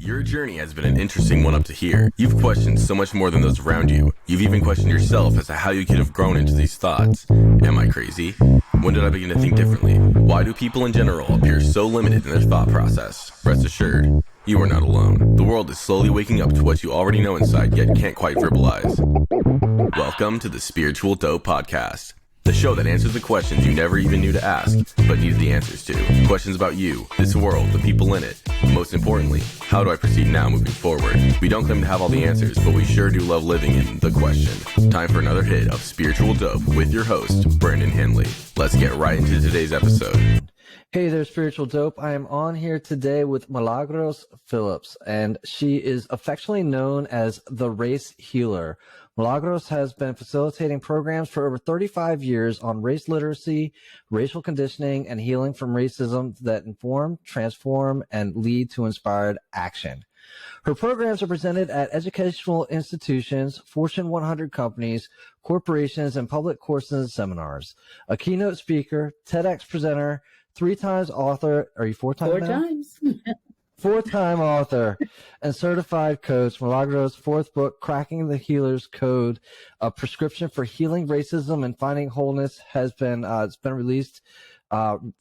Your journey has been an interesting one up to here. You've questioned so much more than those around you. You've even questioned yourself as to how you could have grown into these thoughts. Am I crazy? When did I begin to think differently? Why do people in general appear so limited in their thought process? Rest assured, you are not alone. The world is slowly waking up to what you already know inside, yet can't quite verbalize. Welcome to the Spiritual Dope Podcast. The show that answers the questions you never even knew to ask, but needed the answers to. Questions about you, this world, the people in it. Most importantly, how do I proceed now moving forward? We don't claim to have all the answers, but we sure do love living in the question. Time for another hit of Spiritual Dope with your host, Brandon Henley. Let's get right into today's episode. Hey there, Spiritual Dope. I am on here today with Milagros Phillips, and she is affectionately known as the Race Healer. Milagros has been facilitating programs for over 35 years on race literacy, racial conditioning, and healing from racism that inform, transform, and lead to inspired action. Her programs are presented at educational institutions, Fortune 100 companies, corporations, and public courses and seminars. A keynote speaker, TEDx presenter, 3 times author. Are you 4 times? 4 times. 4-time author and certified coach. Milagros' 4th book, Cracking the Healer's Code, a prescription for healing racism and finding wholeness, has been it's been released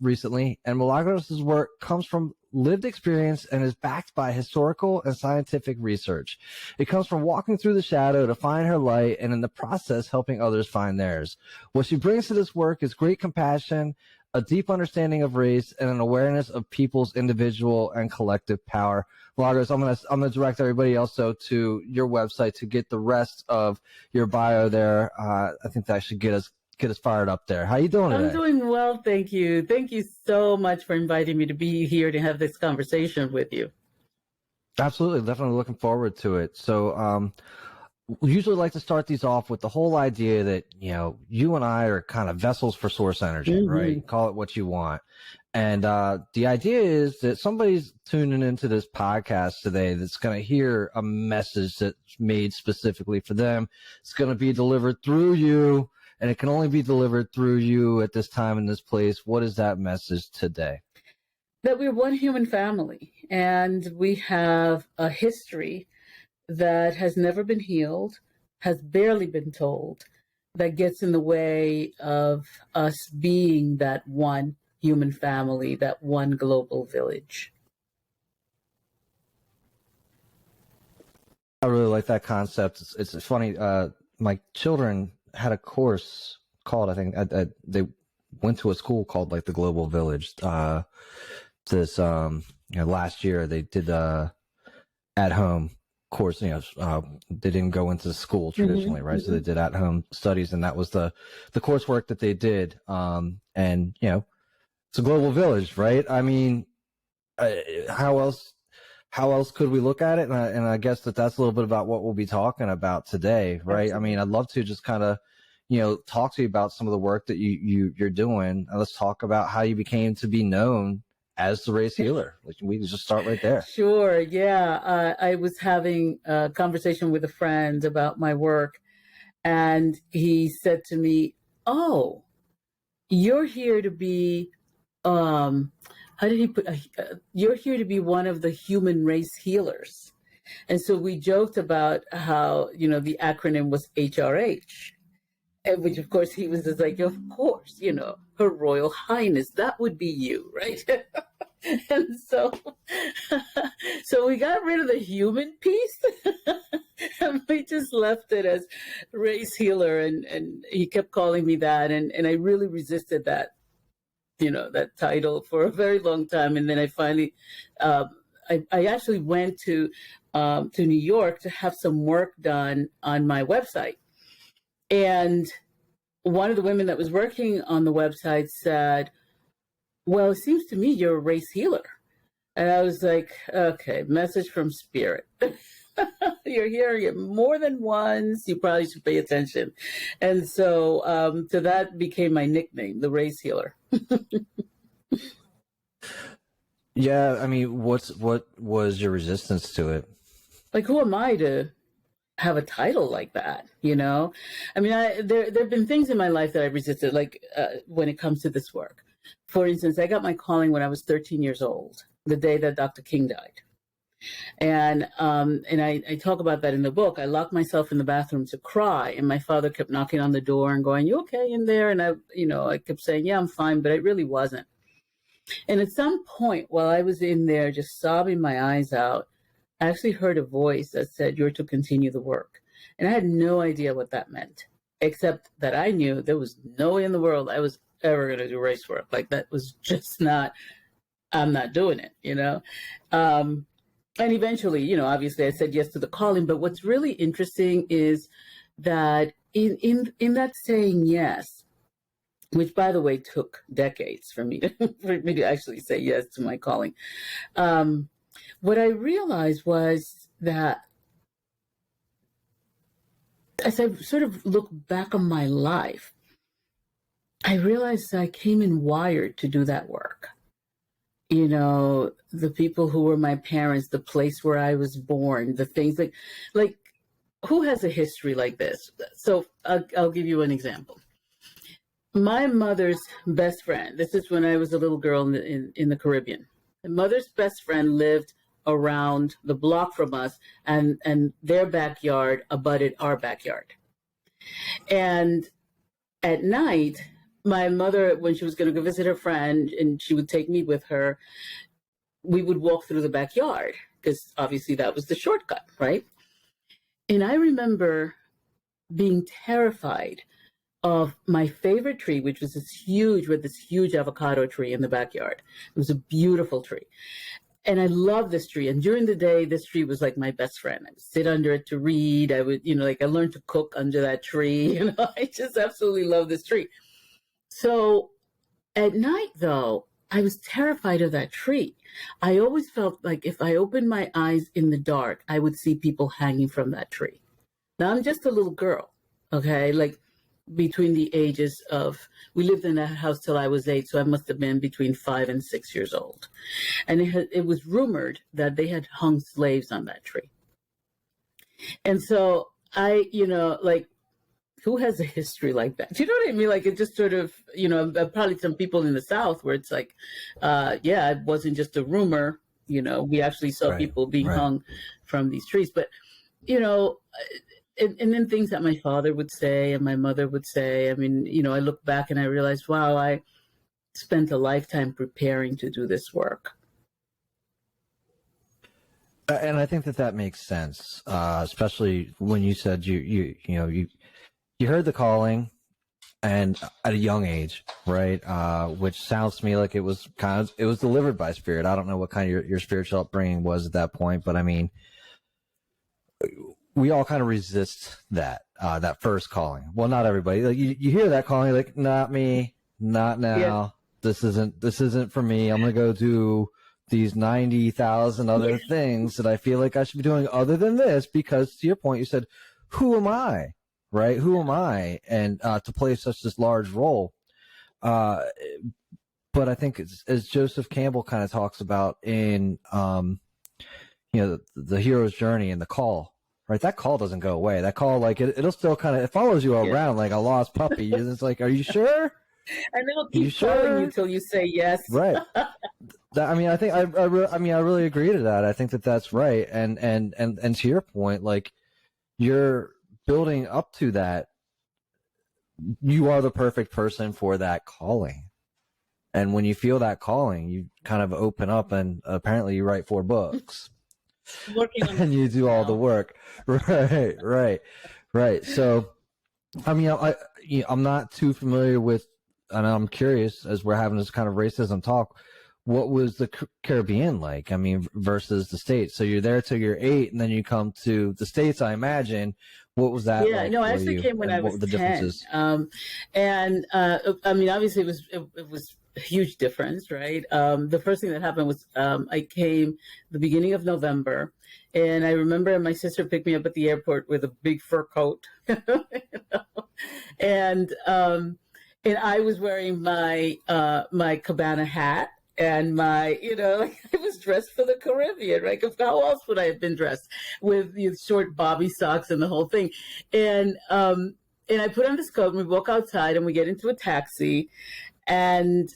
recently. And Milagros' work comes from lived experience and is backed by historical and scientific research. It comes from walking through the shadow to find her light, and in the process helping others find theirs. What she brings to this work is great compassion, a deep understanding of race, and an awareness of people's individual and collective power. Milagros, I'm gonna direct everybody also to your website to get the rest of your bio there. I think that should get us fired up there. How you doing today? I'm doing well, thank you. Thank you so much for inviting me to be here to have this conversation with you. Absolutely, definitely looking forward to it. So, we usually like to start these off with the whole idea that, you and I are kind of vessels for source energy, right? Call it what you want. And the idea is that somebody's tuning into this podcast today that's going to hear a message that's made specifically for them. It's going to be delivered through you, and it can only be delivered through you at this time in this place. What is that message today? That we're one human family, and we have a history that has never been healed, has barely been told, that gets in the way of us being that one human family, that one global village. I really like that concept. It's funny. My children had a course called, I think, they went to a school called like the Global Village. Last year they did at home course. They didn't go into school traditionally, right? So they did at home studies, and that was the coursework that they did. And it's a global village, right? I mean, how else could we look at it? And I guess that's a little bit about what we'll be talking about today, right? Absolutely. I mean, I'd love to just kind of, talk to you about some of the work that you're doing. And let's talk about how you became to be known as the Race Healer. We can just start right there. Sure. Yeah. I was having a conversation with a friend about my work, and he said to me, "Oh, you're here to be, how did he put, you're here to be one of the human race healers." And so we joked about how, the acronym was HRH. And which, of course, he was just like, of course, Her Royal Highness, that would be you, right? And so we got rid of the human piece and we just left it as Race Healer. And he kept calling me that. And I really resisted that, that title for a very long time. And then I finally, I actually went to New York to have some work done on my website. And one of the women that was working on the website said, "Well, it seems to me you're a race healer." And I was like, okay, message from spirit. You're hearing it more than once. You probably should pay attention. And so that became my nickname, the Race Healer. Yeah, I mean, what was your resistance to it? Like, who am I to have a title like that, I mean, there have been things in my life that I resisted, like when it comes to this work. For instance, I got my calling when I was 13 years old, the day that Dr. King died. And I talk about that in the book. I locked myself in the bathroom to cry, and my father kept knocking on the door and going, "You okay in there?" And I kept saying, "Yeah, I'm fine," but I really wasn't. And at some point while I was in there just sobbing my eyes out, I actually heard a voice that said, "You're to continue the work." And I had no idea what that meant, except that I knew there was no way in the world I was ever going to do race work. Like, that was just not, I'm not doing it. And eventually, obviously I said yes to the calling. But what's really interesting is that in that saying yes, which, by the way, took decades for me to actually say yes to my calling. What I realized was that as I sort of look back on my life, I realized I came in wired to do that work. The people who were my parents, the place where I was born, the things like who has a history like this? So I'll give you an example. My mother's best friend, this is when I was a little girl in the Caribbean. My mother's best friend lived around the block from us, and their backyard abutted our backyard. And at night, my mother, when she was going to go visit her friend, and she would take me with her, we would walk through the backyard because obviously that was the shortcut, right? And I remember being terrified of my favorite tree, which was this huge avocado tree in the backyard. It was a beautiful tree. And I love this tree. And during the day, this tree was like my best friend. I would sit under it to read. I would, I learned to cook under that tree. I just absolutely love this tree. So at night, though, I was terrified of that tree. I always felt like if I opened my eyes in the dark, I would see people hanging from that tree. Now, I'm just a little girl, okay? Like, between the ages of, we lived in that house till I was 8, so I must have been between 5 and 6 years old. And it was rumored that they had hung slaves on that tree. And so I, who has a history like that? Do you know what I mean? Like, it just sort of, probably some people in the South where it's like, it wasn't just a rumor. We actually saw people being hung from these trees. But, and then things that my father would say and my mother would say. I mean, I look back and I realized, wow, I spent a lifetime preparing to do this work. And I think that makes sense, especially when you said you heard the calling, and at a young age, right? Which sounds to me like it was delivered by Spirit. I don't know what kind of your spiritual upbringing was at that point, but I mean, we all kind of resist that first calling. Well, not everybody. Like you hear that calling, you're like, not me, not now. Yeah. This isn't for me. I'm gonna go do these 90,000 other things that I feel like I should be doing other than this, because to your point, you said, who am I? Right? Who am I? And to play such this large role. But I think as Joseph Campbell kind of talks about in, the hero's journey and the call, right? That call doesn't go away. That call, like it'll still it follows you around like a lost puppy. It's like, are you sure? And it'll keep following you till you say yes. Right. I think I really agree to that. I think that's right. And to your point, like you're building up to that. You are the perfect person for that calling. And when you feel that calling, you kind of open up, and apparently you write 4 books. Working on and you do all the work. Right. So, I mean, I'm not too familiar with, and I'm curious as we're having this kind of racism talk, what was the Caribbean like? I mean, versus the States. So you're there till you're 8, and then you come to the States, I imagine. What was that like? No, I actually came when I was 10. I mean, obviously it was a huge difference, right? The first thing that happened was I came the beginning of November, and I remember my sister picked me up at the airport with a big fur coat, and I was wearing my my cabana hat. And my, I was dressed for the Caribbean, right? How else would I have been dressed with short bobby socks and the whole thing? And I put on this coat, and we walk outside, and we get into a taxi, and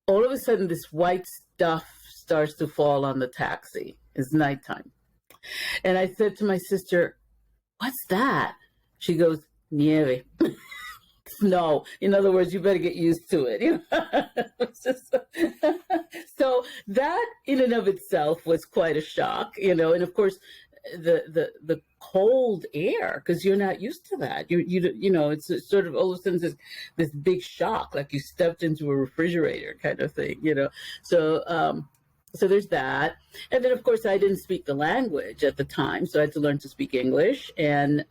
all of a sudden this white stuff starts to fall on the taxi. It's nighttime. And I said to my sister, "What's that?" She goes, "Nieve." Snow. In other words, you better get used to it. So that in and of itself was quite a shock, and of course the cold air, because you're not used to that. It's sort of all of a sudden this big shock, like you stepped into a refrigerator kind of thing. So there's that. And then of course I didn't speak the language at the time, so I had to learn to speak English, and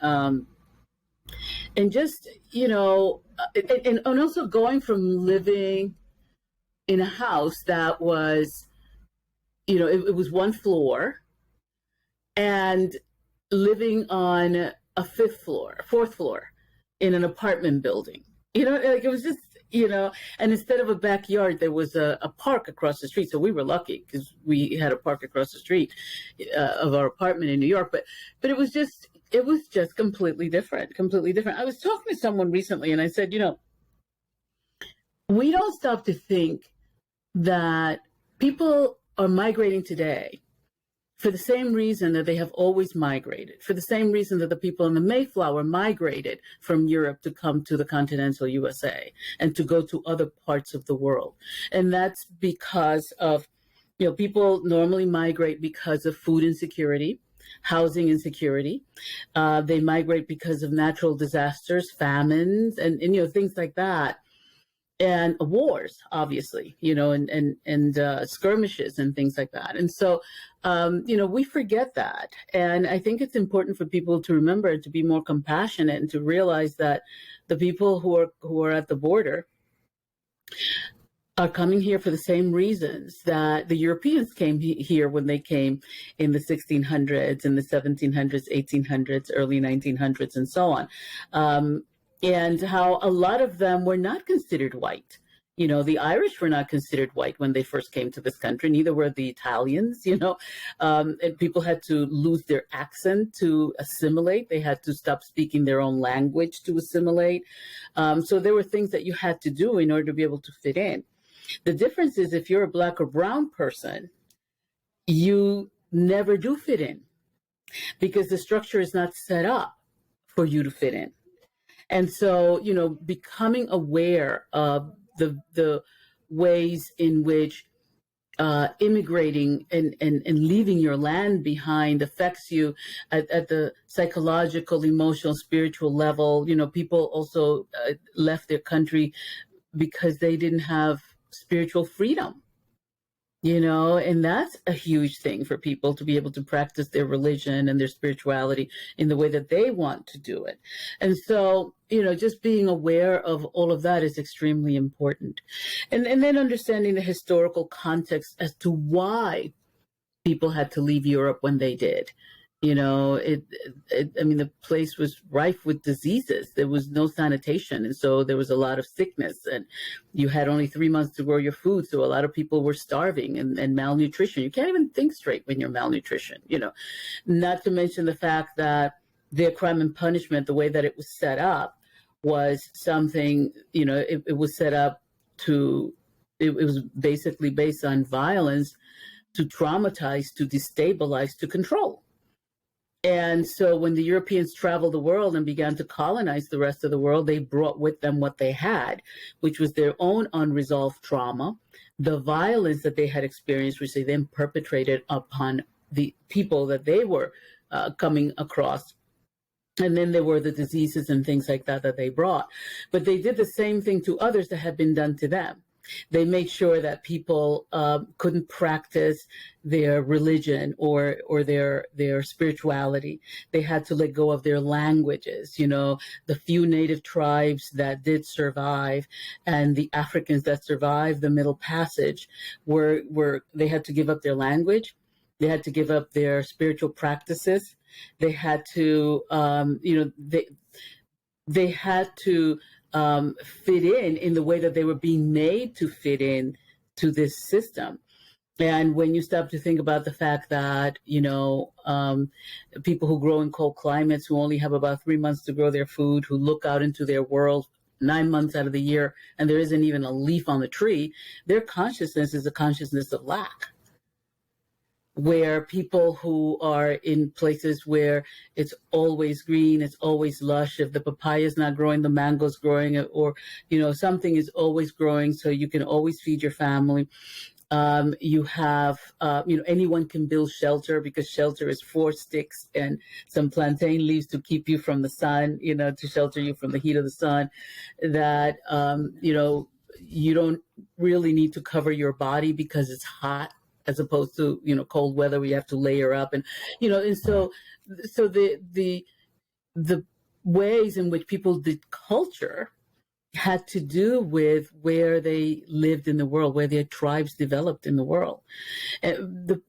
just and also going from living in a house that was it was one floor, and living on a fourth floor in an apartment building, like it was just and instead of a backyard there was a park across the street. So we were lucky because we had a park across the street of our apartment in New York, but it was just completely different. I was talking to someone recently and I said, we don't stop to think that people are migrating today for the same reason that they have always migrated, for the same reason that the people in the Mayflower migrated from Europe to come to the continental USA and to go to other parts of the world. And that's because of, people normally migrate because of food insecurity, housing insecurity. They migrate because of natural disasters, famines, and things like that. And wars, obviously, and skirmishes and things like that. And so, we forget that. And I think it's important for people to remember, to be more compassionate, and to realize that the people who are at the border are coming here for the same reasons that the Europeans came here when they came in the 1600s, in the 1700s, 1800s, early 1900s, and so on. And how a lot of them were not considered white. The Irish were not considered white when they first came to this country, neither were the Italians, and people had to lose their accent to assimilate. They had to stop speaking their own language to assimilate. So there were things that you had to do in order to be able to fit in. The difference is if you're a Black or brown person, you never do fit in because the structure is not set up for you to fit in. And so, becoming aware of the ways in which immigrating and leaving your land behind affects you at the psychological, emotional, spiritual level. People also left their country because they didn't have spiritual freedom. And that's a huge thing for people to be able to practice their religion and their spirituality in the way that they want to do it. And so, just being aware of all of that is extremely important. And then understanding the historical context as to why people had to leave Europe when they did. The place was rife with diseases. There was no sanitation. And so there was a lot of sickness, and you had only 3 months to grow your food. So a lot of people were starving and malnutrition. You can't even think straight when you're malnutrition, not to mention the fact that their crime and punishment, the way that it was set up was something, it was set up it was basically based on violence to traumatize, to destabilize, to control. And so when the Europeans traveled the world and began to colonize the rest of the world, they brought with them what they had, which was their own unresolved trauma, the violence that they had experienced, which they then perpetrated upon the people that they were coming across. And then there were the diseases and things like that they brought. But they did the same thing to others that had been done to them. They made sure that people couldn't practice their religion or their spirituality. They had to let go of their languages. The few native tribes that did survive and the Africans that survived the Middle Passage they had to give up their language. They had to give up their spiritual practices. They had to, they had to fit in the way that they were being made to fit in to this system. And when you stop to think about the fact that, people who grow in cold climates, who only have about 3 months to grow their food, who look out into their world 9 months out of the year, and there isn't even a leaf on the tree, their consciousness is a consciousness of lack. where people who are in places where it's always green, it's always lush. If the papaya is not growing, the mango's growing, or, something is always growing, so you can always feed your family. You have, anyone can build shelter, because shelter is 4 sticks and some plantain leaves to keep you from the sun, to shelter you from the heat of the sun. That, you don't really need to cover your body because it's hot, as opposed to, cold weather where you have to layer up. And, and so the ways in which people did culture had to do with where they lived in the world, where their tribes developed in the world. And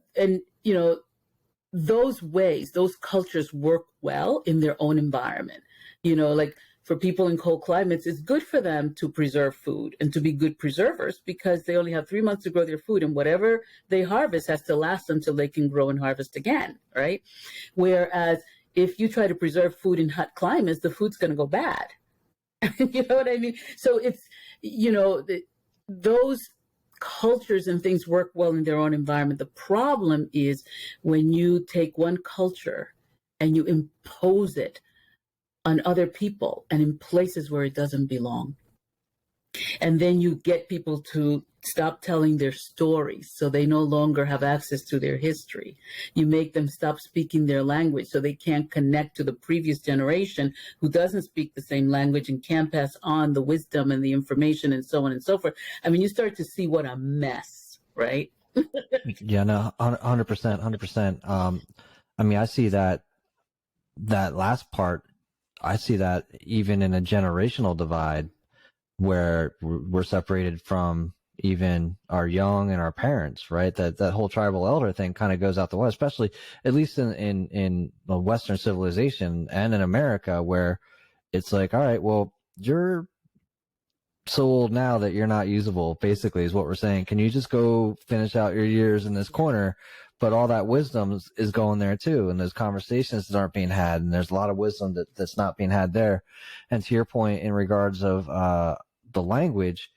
those ways, those cultures work well in their own environment. Like for people in cold climates, it's good for them to preserve food and to be good preservers, because they only have 3 months to grow their food, and whatever they harvest has to last until they can grow and harvest again, right? Whereas if you try to preserve food in hot climates, the food's going to go bad. You know what I mean? So it's, those cultures and things work well in their own environment. The problem is when you take one culture and you impose it on other people and in places where it doesn't belong. And then you get people to stop telling their stories, so they no longer have access to their history. You make them stop speaking their language, so they can't connect to the previous generation who doesn't speak the same language and can't pass on the wisdom and the information and so on and so forth. I mean, you start to see what a mess, right? Yeah, no, 100%, 100%. I mean, I see that last part, I see that even in a generational divide where we're separated from even our young and our parents, right? That whole tribal elder thing kind of goes out the window, especially at least in the Western civilization and in America, where it's like, all right, well, you're so old now that you're not usable, basically, is what we're saying. Can you just go finish out your years in this corner? But all that wisdom is going there too, and there's conversations that aren't being had, and there's a lot of wisdom that's not being had there. And to your point in regards of the language,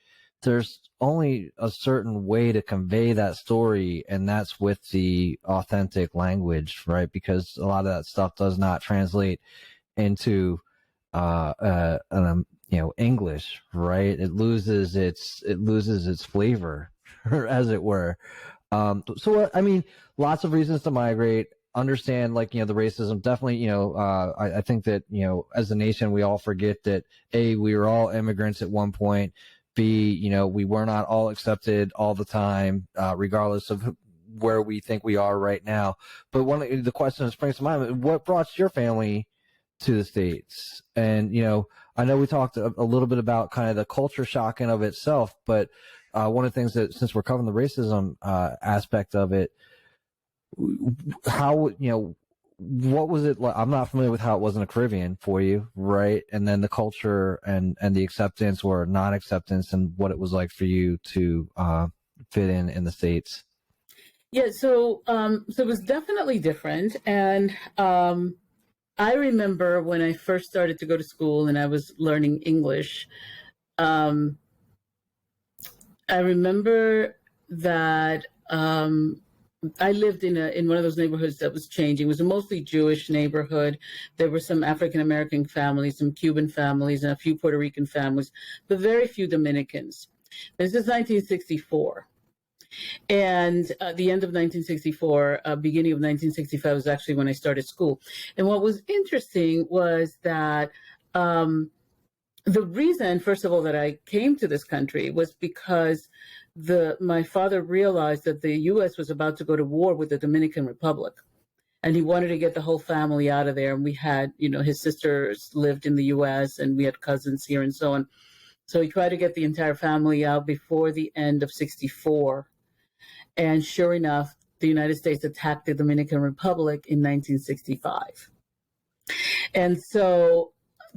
there's only a certain way to convey that story, and that's with the authentic language, right? Because a lot of that stuff does not translate into English, right? It loses its flavor, as it were. So I mean, lots of reasons to migrate. Understand, like, the racism, definitely, I think that, as a nation, we all forget that A, we were all immigrants at one point. B, we were not all accepted all the time, regardless of where we think we are right now. But one of the questions that springs to mind, what brought your family to the States? And, I know we talked a little bit about kind of the culture shock in of itself, but one of the things that, since we're covering the racism aspect of it, how, what was it like? I'm not familiar with how it was in the Caribbean for you, right? And then the culture and the acceptance or non-acceptance, and what it was like for you to fit in the States. Yeah, so it was definitely different. And I remember when I first started to go to school and I was learning English, I remember that I lived in one of those neighborhoods that was changing. It was a mostly Jewish neighborhood. There were some African American families, some Cuban families, and a few Puerto Rican families, but very few Dominicans. This is 1964. And the end of 1964, beginning of 1965 was actually when I started school. And what was interesting was that the reason, first of all, that I came to this country was because my father realized that the U.S. was about to go to war with the Dominican Republic. And he wanted to get the whole family out of there. And we had, his sisters lived in the U.S. and we had cousins here and so on. So he tried to get the entire family out before the end of 64. And sure enough, the United States attacked the Dominican Republic in 1965. And so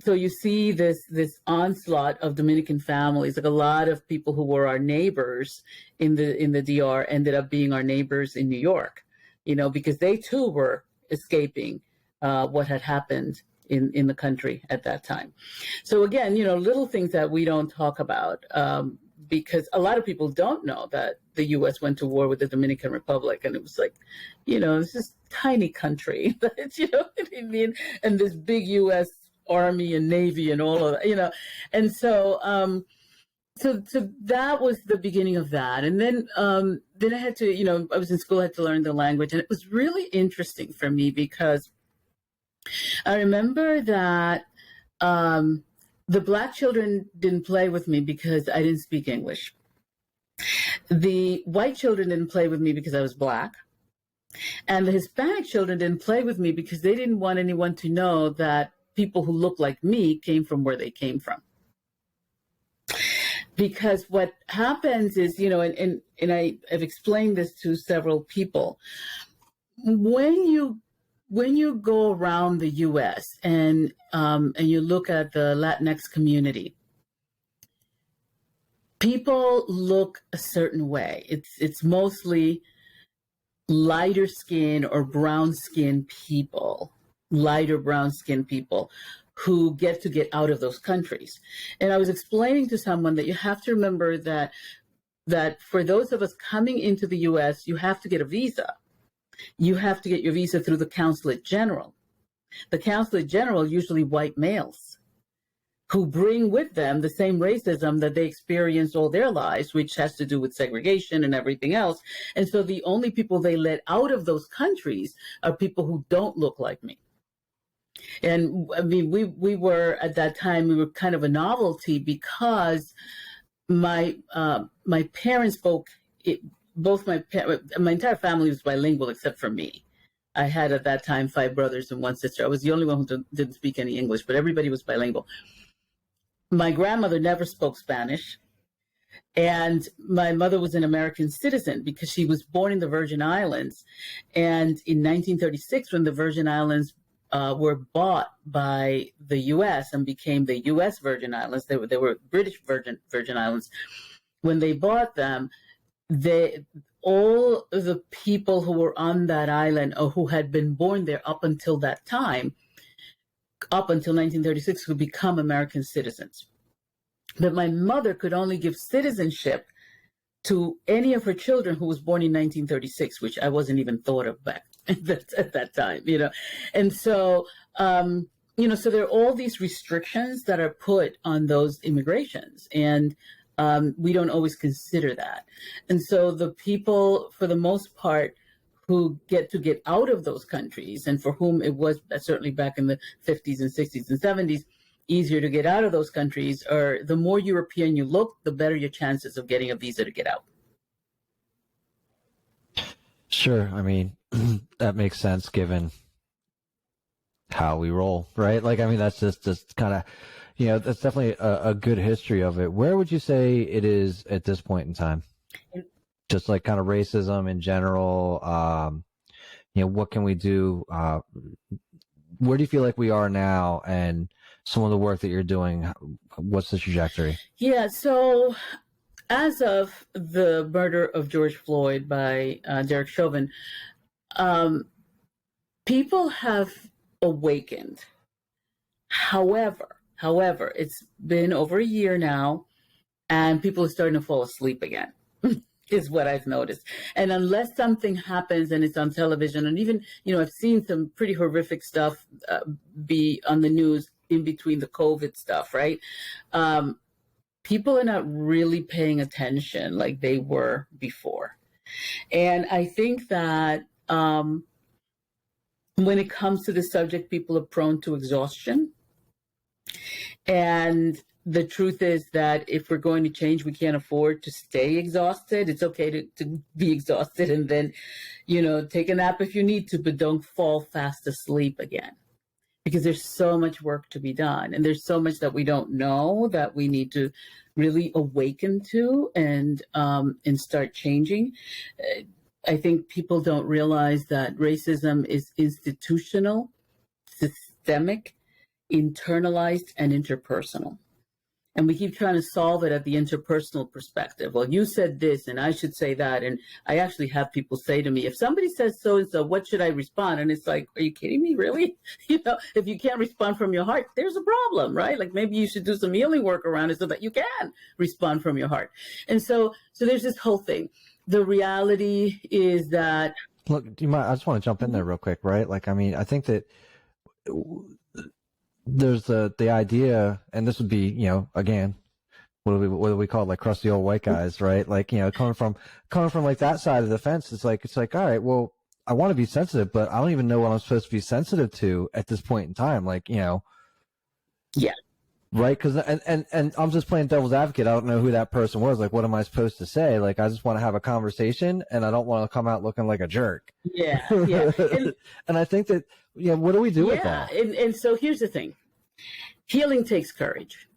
you see this onslaught of Dominican families. Like, a lot of people who were our neighbors in the DR ended up being our neighbors in New York, because they too were escaping what had happened in the country at that time. So again, little things that we don't talk about, because a lot of people don't know that the U.S. went to war with the Dominican Republic, and it was like, it's this tiny country, you know what I mean, and this big U.S. Army and Navy and all of that, and so so that was the beginning of that, and then I had to, I was in school, I had to learn the language, and it was really interesting for me because I remember that the Black children didn't play with me because I didn't speak English. The white children didn't play with me because I was Black. And the Hispanic children didn't play with me because they didn't want anyone to know that people who looked like me came from where they came from. Because what happens is, and I've explained this to several people, when you go around the U.S. and you look at the Latinx community, people look a certain way. It's mostly lighter skin or brown skin people, lighter brown skin people who get out of those countries. And I was explaining to someone that you have to remember that for those of us coming into the U.S., you have to get a visa. You have to get your visa through the Consulate General. The Consulate General, usually white males, who bring with them the same racism that they experienced all their lives, which has to do with segregation and everything else. And so the only people they let out of those countries are people who don't look like me. And I mean, we were, at that time, we were kind of a novelty because my parents spoke, my entire family was bilingual except for me. I had at that time 5 brothers and 1 sister. I was the only one who didn't speak any English, but everybody was bilingual. My grandmother never spoke Spanish, and my mother was an American citizen because she was born in the Virgin Islands. And in 1936, when the Virgin Islands were bought by the U.S. and became the U.S. Virgin Islands, they were British Virgin Islands. When they bought them, all the people who were on that island or who had been born there up until that time, up until 1936, could become American citizens. But my mother could only give citizenship to any of her children who was born in 1936, which I wasn't even thought of back at that time, And so, so there are all these restrictions that are put on those immigrations. And we don't always consider that. And so the people, for the most part, who get out of those countries, and for whom it was certainly back in the 50s and 60s and 70s, easier to get out of those countries, or the more European you look, the better your chances of getting a visa to get out. Sure. I mean, that makes sense given how we roll, right? Like, I mean, that's just kind of, that's definitely a good history of it. Where would you say it is at this point in time? Just like kind of racism in general, what can we do? Where do you feel like we are now, and some of the work that you're doing, what's the trajectory? Yeah, so as of the murder of George Floyd by Derek Chauvin, people have awakened. However, it's been over a year now, and people are starting to fall asleep again. Is what I've noticed. And unless something happens and it's on television, and even, I've seen some pretty horrific stuff be on the news in between the COVID stuff, right? People are not really paying attention like they were before. And I think that when it comes to the subject, people are prone to exhaustion. And the truth is that if we're going to change, we can't afford to stay exhausted. It's okay to be exhausted and then, take a nap if you need to, but don't fall fast asleep again. Because there's so much work to be done. And there's so much that we don't know that we need to really awaken to and start changing. I think people don't realize that racism is institutional, systemic, internalized, and interpersonal. And we keep trying to solve it at the interpersonal perspective. Well, you said this, and I should say that. And I actually have people say to me, if somebody says so-and-so, what should I respond? And it's like, are you kidding me? Really? If you can't respond from your heart, there's a problem, right? Like maybe you should do some healing work around it so that you can respond from your heart. And so there's this whole thing. the reality is that, look, I just want to jump in there real quick, right? Like, I mean, I think that there's the idea, and this would be, you know, again, what do we call it, like crusty old white guys, right? Like, you know, coming from like that side of the fence, it's like, all right, well, I want to be sensitive, but I don't even know what I'm supposed to be sensitive to at this point in time. Like, you know, yeah, right? Because and I'm just playing devil's advocate. I don't know who that person was. Like, what am I supposed to say? Like, I just want to have a conversation, and I don't want to come out looking like a jerk. yeah, yeah. And I think that, you know, what do we do with that? And so here's the thing: healing takes courage.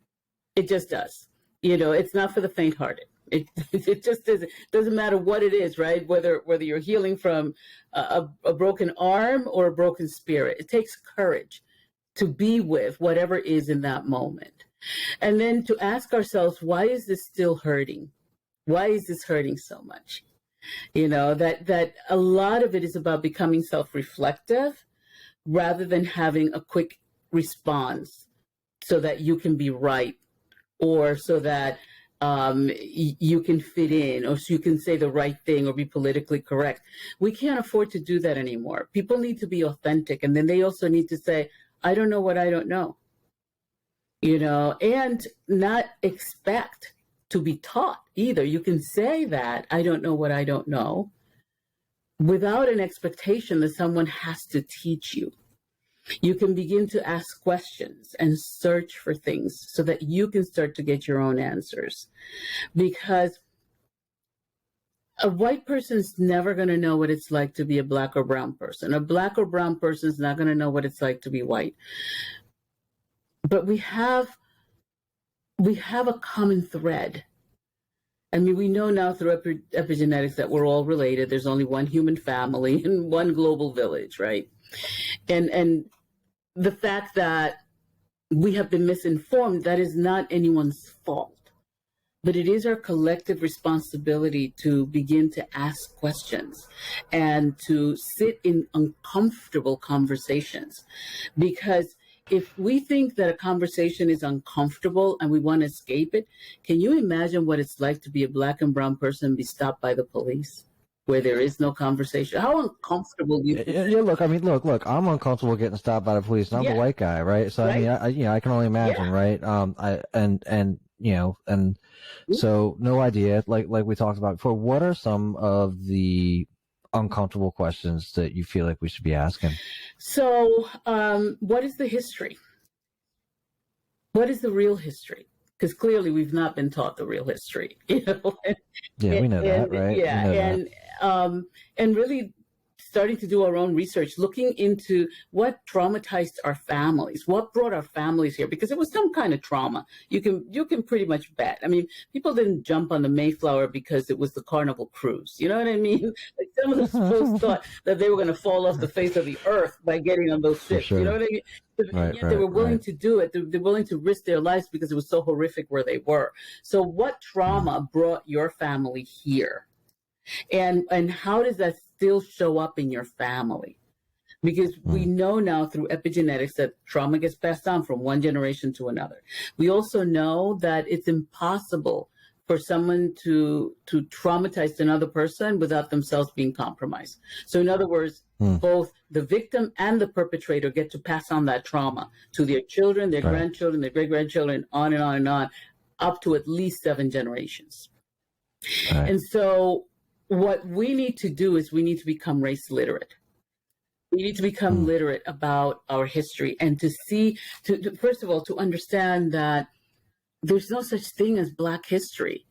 It just does. You know, it's not for the faint-hearted. It just doesn't matter what it is, right? Whether you're healing from a broken arm or a broken spirit, it takes courage to be with whatever is in that moment. And then to ask ourselves, why is this still hurting? Why is this hurting so much? You know, that a lot of it is about becoming self-reflective rather than having a quick response so that you can be right, or so that you can fit in, or so you can say the right thing or be politically correct. We can't afford to do that anymore. People need to be authentic, and then they also need to say, I don't know what I don't know, you know, and not expect to be taught either. You can say that, I don't know what I don't know, without an expectation that someone has to teach you. You can begin to ask questions and search for things so that you can start to get your own answers. Because a white person's never going to know what it's like to be a black or brown person. A black or brown person is not going to know what it's like to be white. But we have a common thread. I mean, we know now through epigenetics that we're all related. There's only one human family and one global village, right? And the fact that we have been misinformed, that is not anyone's fault. But it is our collective responsibility to begin to ask questions and to sit in uncomfortable conversations. Because if we think that a conversation is uncomfortable and we want to escape it, can you imagine what it's like to be a black and brown person and be stopped by the police, where there is no conversation? How uncomfortable do you think? Yeah, look, I mean, look, I'm uncomfortable getting stopped by the police, and I'm a white guy, right? So, right? I mean, I can only imagine, right? You know, and so no idea, like we talked about before, what are some of the uncomfortable questions that you feel like we should be asking? So, what is the history? What is the real history? Because clearly we've not been taught the real history, you know. We know that, right? Yeah, and really starting to do our own research, looking into what traumatized our families, what brought our families here, because it was some kind of trauma. You can pretty much bet. I mean, people didn't jump on the Mayflower because it was the Carnival cruise. You know what I mean? Like, some of the folks thought that they were going to fall off the face of the earth by getting on those ships. Sure. You know what I mean? Right, they were willing to do it. They're willing to risk their lives because it was so horrific where they were. So what trauma brought your family here? And how does that still show up in your family? Because we know now through epigenetics that trauma gets passed on from one generation to another. We also know that it's impossible for someone to traumatize another person without themselves being compromised. So in other words, both the victim and the perpetrator get to pass on that trauma to their children, their grandchildren, their great-grandchildren, on and on and on, up to at least 7 generations. And so what we need to do is we need to become race literate. We need to become literate about our history, and to see, first of all, to understand that there's no such thing as Black history.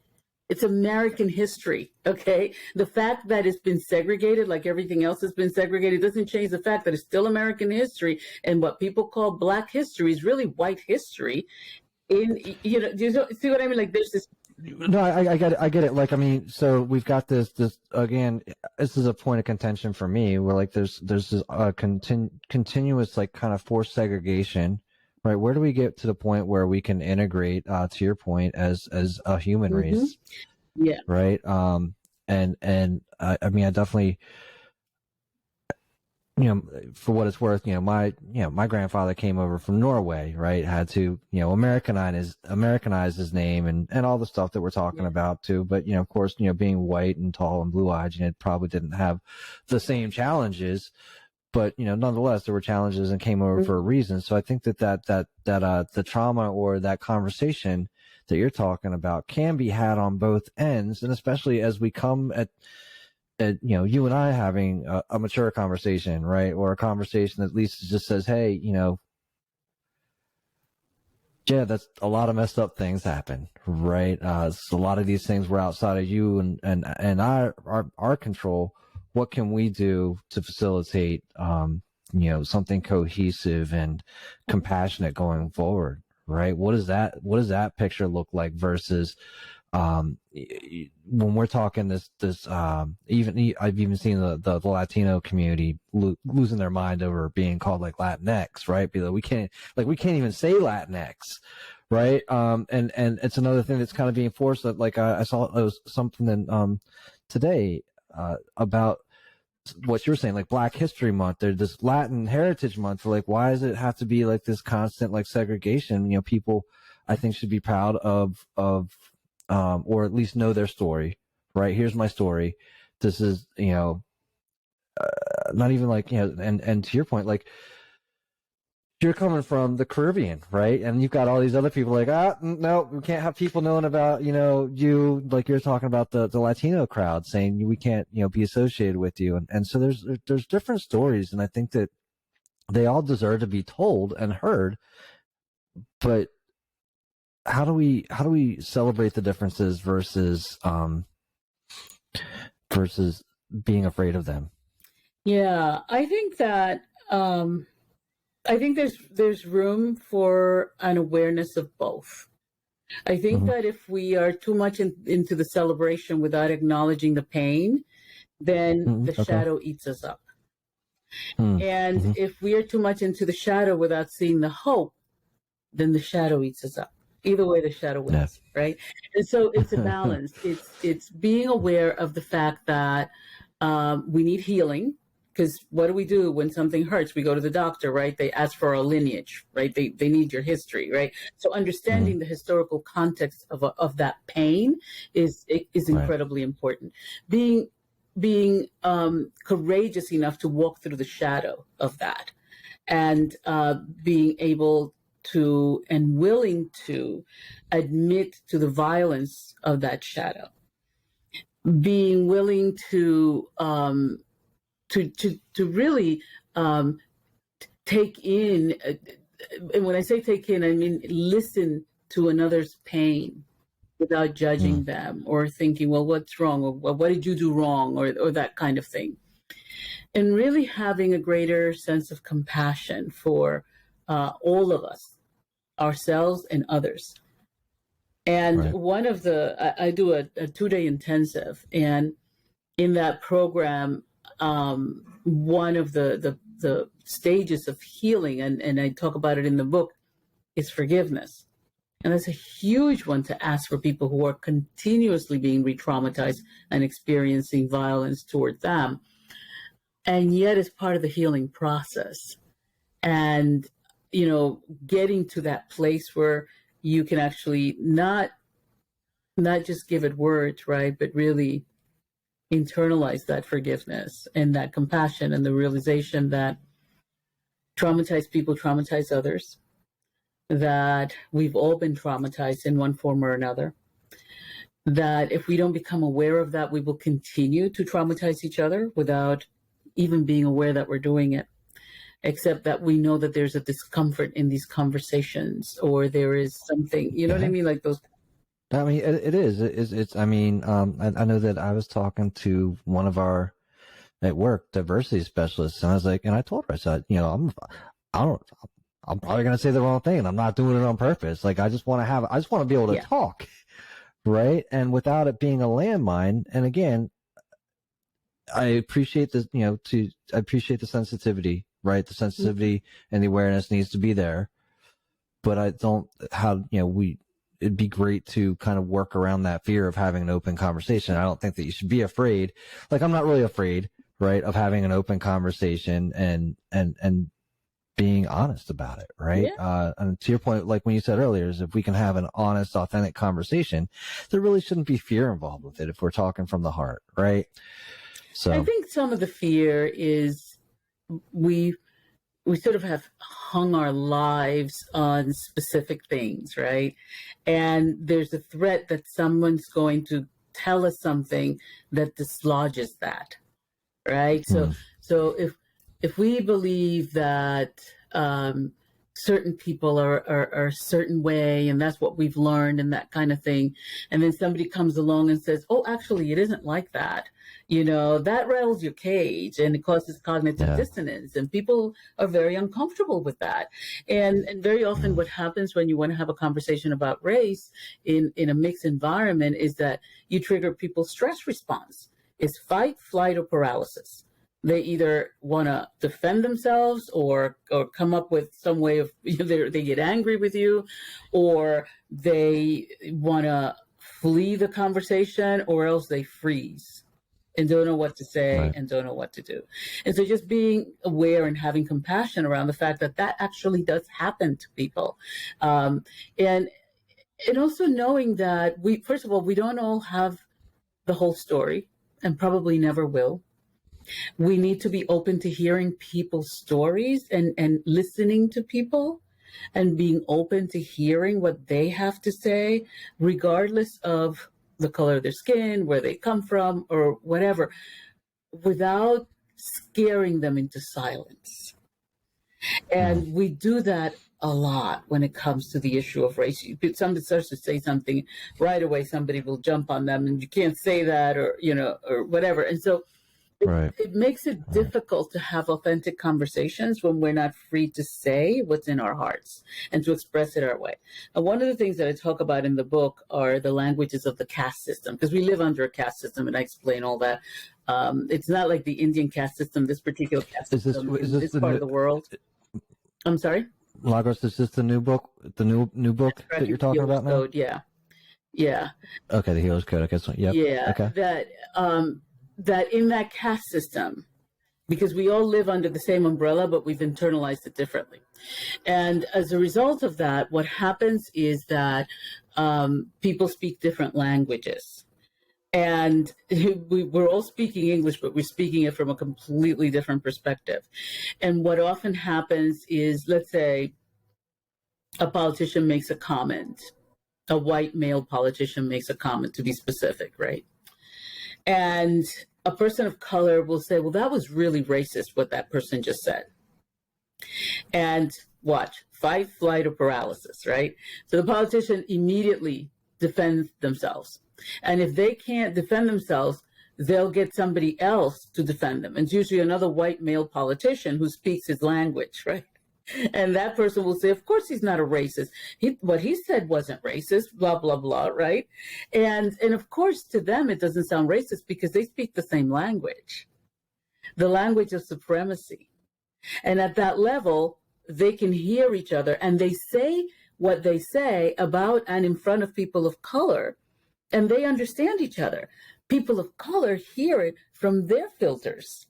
It's American history, okay? The fact that it's been segregated, like everything else has been segregated, doesn't change the fact that it's still American history, and what people call Black history is really white history. Do you see what I mean? Like, there's this. No, I get it. Like, I mean, so we've got this again. This is a point of contention for me, where like there's this continuous like kind of forced segregation, right? Where do we get to the point where we can integrate, to your point, as a human race? Yeah. Right. I mean, I definitely. for what it's worth, my grandfather came over from Norway, right? Had to, Americanize his name and all the stuff that we're talking about too. But, of course, being white and tall and blue eyed, it probably didn't have the same challenges, but, nonetheless, there were challenges and came over for a reason. So I think that the trauma or that conversation that you're talking about can be had on both ends. And especially as we come at you and I having a mature conversation, right? Or a conversation that at least just says, hey, that's a lot of messed up things happen, right? So a lot of these things were outside of you and our control. What can we do to facilitate, something cohesive and compassionate going forward, right? What does that picture look like versus, when we're talking this, even I've even seen the Latino community losing their mind over being called like Latinx, right? Be like, we can't even say Latinx, right? And it's another thing that's kind of being forced. That like I saw it was something in, today, about what you're saying, like Black History Month. There's this Latin Heritage Month. Like, why does it have to be like this constant like segregation? People, I think, should be proud of or at least know their story, right? Here's my story. This is, not even like, and to your point, like you're coming from the Caribbean, right? And you've got all these other people like, no, we can't have people knowing about, you, like you're talking about the Latino crowd saying we can't, be associated with you. And so there's different stories. And I think that they all deserve to be told and heard, but how do we celebrate the differences versus being afraid of them? Yeah, I think that there's room for an awareness of both. I think that if we are too much into the celebration without acknowledging the pain, then the shadow eats us up. And if we are too much into the shadow without seeing the hope, then the shadow eats us up. Either way, the shadow wins, right? And so it's a balance. It's being aware of the fact that we need healing, because what do we do when something hurts? We go to the doctor, right? They ask for our lineage, right? They need your history, right? So understanding the historical context of that pain is incredibly important. Being courageous enough to walk through the shadow of that, and being able to and willing to admit to the violence of that shadow, being willing to really take in, and when I say take in, I mean listen to another's pain without judging them or thinking, well, what's wrong, or what did you do wrong, or that kind of thing, and really having a greater sense of compassion for all of us, ourselves and others. And one of I do a 2-day intensive, and in that program, one of the stages of healing, and I talk about it in the book, is forgiveness. And that's a huge one to ask for people who are continuously being re-traumatized and experiencing violence toward them. And yet it's part of the healing process. And, getting to that place where you can actually not just give it words, right, but really internalize that forgiveness and that compassion and the realization that traumatized people traumatize others, that we've all been traumatized in one form or another, that if we don't become aware of that, we will continue to traumatize each other without even being aware that we're doing it, except that we know that there's a discomfort in these conversations, or there is something, you know what I mean? Like those. I mean, it is. It's. I mean, I know that I was talking to one of our at work diversity specialists, and I was like, and I told her, I said, I'm probably going to say the wrong thing, and I'm not doing it on purpose. Like, I just want to be able to talk, right? And without it being a landmine. And again, I appreciate this. I appreciate the sensitivity, right? The sensitivity and the awareness needs to be there, but I don't. It'd be great to kind of work around that fear of having an open conversation. I don't think that you should be afraid. Like, I'm not really afraid, right, of having an open conversation and being honest about it, right? Yeah. And to your point, like when you said earlier, is if we can have an honest, authentic conversation, there really shouldn't be fear involved with it if we're talking from the heart, right? So I think some of the fear is we sort of have hung our lives on specific things, right? And there's a threat that someone's going to tell us something that dislodges that, right? So if we believe that certain people are a certain way, and that's what we've learned and that kind of thing, and then somebody comes along and says, oh, actually, it isn't like that, that rattles your cage and it causes cognitive dissonance, and people are very uncomfortable with that. And very often what happens when you want to have a conversation about race in a mixed environment is that you trigger people's stress response. It's fight, flight, or paralysis. They either want to defend themselves or come up with some way of, they get angry with you, or they want to flee the conversation, or else they freeze and don't know what to say and don't know what to do. And so just being aware and having compassion around the fact that that actually does happen to people. And also knowing that first of all, we don't all have the whole story and probably never will. We need to be open to hearing people's stories and listening to people and being open to hearing what they have to say, regardless of the color of their skin, where they come from, or whatever, without scaring them into silence. And we do that a lot when it comes to the issue of race. Somebody starts to say something, right away somebody will jump on them, and you can't say that, or or whatever. And so it makes it difficult to have authentic conversations when we're not free to say what's in our hearts and to express it our way. And one of the things that I talk about in the book are the languages of the caste system, because we live under a caste system, and I explain all that. It's not like the Indian caste system, this particular caste system in this part of the world. I'm sorry? Milagros, is this the new book? The new book that you're talking about now? Code, yeah. Okay, the Healer's Code. Okay, so Yeah. Okay. That in that caste system, because we all live under the same umbrella, but we've internalized it differently. And as a result of that, what happens is that people speak different languages. And we're all speaking English, but we're speaking it from a completely different perspective. And what often happens is, let's say a politician makes a comment, a white male politician makes a comment, to be specific, right? And a person of color will say, well, that was really racist, what that person just said. And watch, fight, flight, or paralysis, right? So the politician immediately defends themselves. And if they can't defend themselves, they'll get somebody else to defend them. And it's usually another white male politician who speaks his language, right? And that person will say, of course he's not a racist. What he said wasn't racist, blah, blah, blah, right? And of course, to them, it doesn't sound racist because they speak the same language, the language of supremacy. And at that level, they can hear each other, and they say what they say about and in front of people of color, and they understand each other. People of color hear it from their filters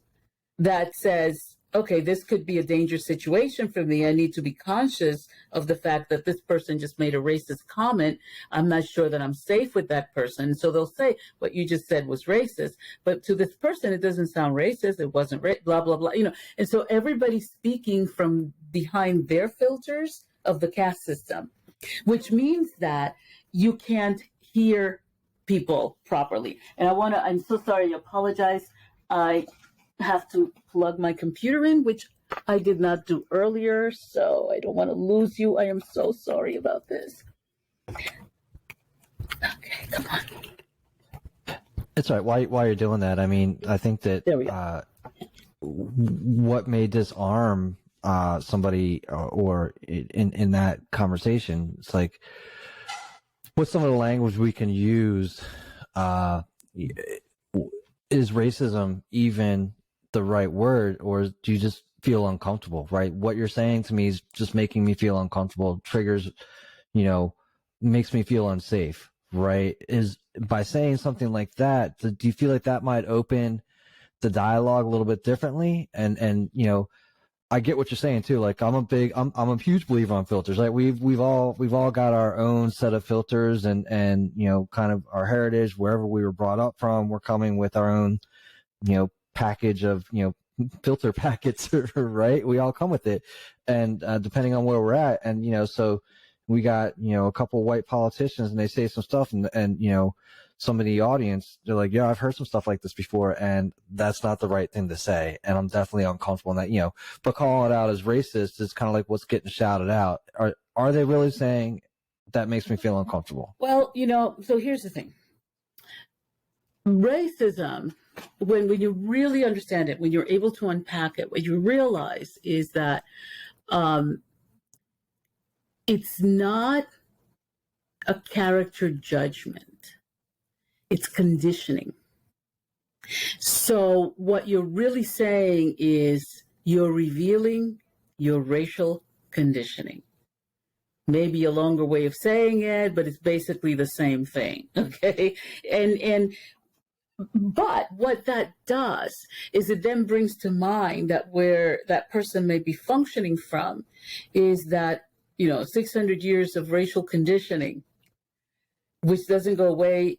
that says, okay, this could be a dangerous situation for me. I need to be conscious of the fact that this person just made a racist comment. I'm not sure that I'm safe with that person. So they'll say, what you just said was racist. But to this person, it doesn't sound racist. It wasn't blah, blah, blah. And so everybody's speaking from behind their filters of the caste system, which means that you can't hear people properly. And I'm so sorry, I apologize. I have to plug my computer in, which I did not do earlier, so I don't want to lose you. I am so sorry about this. Okay, come on. It's all right. While you're doing that, I mean, I think that what may disarm somebody or in that conversation, it's like, what's some of the language we can use? Is racism even the right word, or do you just feel uncomfortable, right? What you're saying to me is just making me feel uncomfortable, triggers, makes me feel unsafe, right? Is by saying something like that, do you feel like that might open the dialogue a little bit differently. And, you know, I get what you're saying too. Like I'm a huge believer on filters. Like we've all got our own set of filters and, you know, kind of our heritage, wherever we were brought up from, we're coming with our own, you know, package of, you know, filter packets, right? We all come with it. And, depending on where we're at. And, you know, so we got, you know, a couple white politicians and they say some stuff and, you know, some of the audience, they're like, yeah, I've heard some stuff like this before, and that's not the right thing to say. And I'm definitely uncomfortable in that, you know, but calling it out as racist is kind of like what's getting shouted out. Are they really saying that makes me feel uncomfortable? Well, you know, so here's the thing. Racism, when you really understand it, when you're able to unpack it, what you realize is that it's not a character judgment. It's conditioning. So what you're really saying is you're revealing your racial conditioning. Maybe a longer way of saying it, but it's basically the same thing. Okay. But what that does is it then brings to mind that where that person may be functioning from is that, you know, 600 years of racial conditioning, which doesn't go away.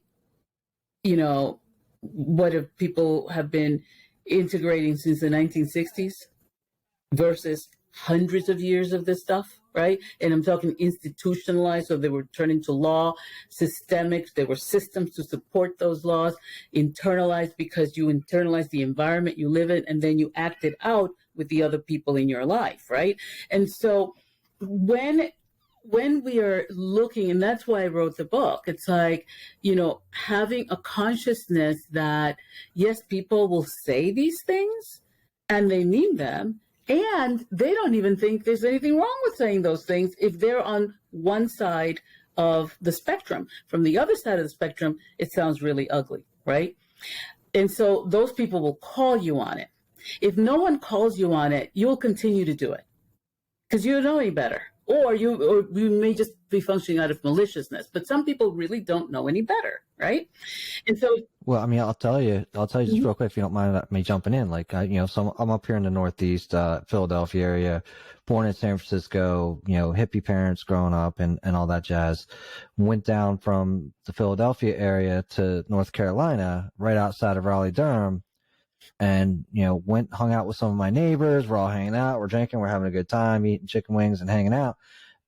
You know, what if people have been integrating since the 1960s versus hundreds of years of this stuff, right? And I'm talking institutionalized, so they were turned into law, systemic, there were systems to support those laws, internalized because you internalize the environment you live in and then you act it out with the other people in your life, right? And so when we are looking, and that's why I wrote the book, it's like, you know, having a consciousness that, yes, people will say these things and they mean them, and they don't even think there's anything wrong with saying those things if they're on one side of the spectrum. From the other side of the spectrum, it sounds really ugly, right? And so those people will call you on it. If no one calls you on it, you'll continue to do it because you don't know any better. Or you may just be functioning out of maliciousness, but some people really don't know any better, right? And so, well, I mean, I'll tell you just real quick, if you don't mind me jumping in. Like, you know, so I'm up here in the Northeast, Philadelphia area, born in San Francisco, you know, hippie parents growing up and all that jazz. Went down from the Philadelphia area to North Carolina, right outside of Raleigh-Durham. And, you know, hung out with some of my neighbors. We're all hanging out. We're drinking. We're having a good time, eating chicken wings and hanging out.